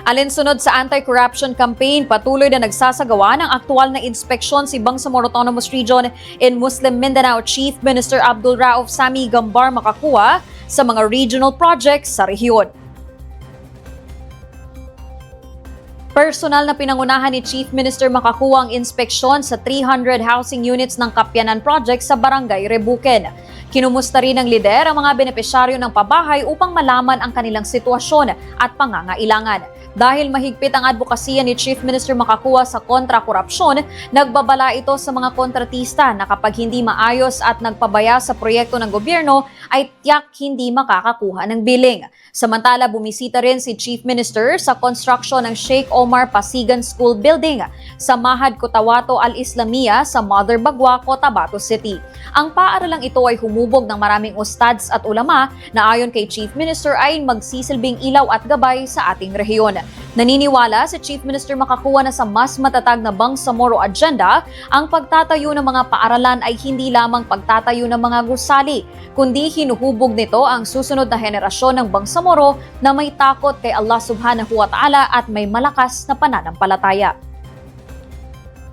Alinsunod sa anti-corruption campaign, patuloy na nagsasagawa ng aktual na inspeksyon si Bangsamoro Autonomous Region in Muslim Mindanao Chief Minister Abdul Rauf Sami Gambar Makakua sa mga regional projects sa rehiyon. Personal na pinangunahan ni Chief Minister Makakua ang inspeksyon sa 300 housing units ng Kapyanan Project sa Barangay Rebuken. Kinumusta rin ng lider ang mga benepisyaryo ng pabahay upang malaman ang kanilang sitwasyon at pangangailangan. Dahil mahigpit ang advokasya ni Chief Minister Makakua sa kontra-korupsyon, nagbabala ito sa mga kontratista na kapag hindi maayos at nagpabaya sa proyekto ng gobyerno ay tiyak hindi makakakuha ng billing. Samantala, bumisita rin si Chief Minister sa construction ng Sheikh Omar Pasigan School Building sa Mahad Cotabato Al-Islamia sa Mother Bagua, Cotabato City. Ang paaralang ito ay humubog ng maraming ustads at ulama na ayon kay Chief Minister ay magsisilbing ilaw at gabay sa ating rehiyon. Naniniwala si Chief Minister Makakua na sa mas matatag na Bangsamoro agenda, ang pagtatayo ng mga paaralan ay hindi lamang pagtatayo ng mga gusali, kundi hinuhubog nito ang susunod na henerasyon ng Bangsamoro na may takot kay Allah Subhanahu wa Ta'ala at may malakas na pananampalataya.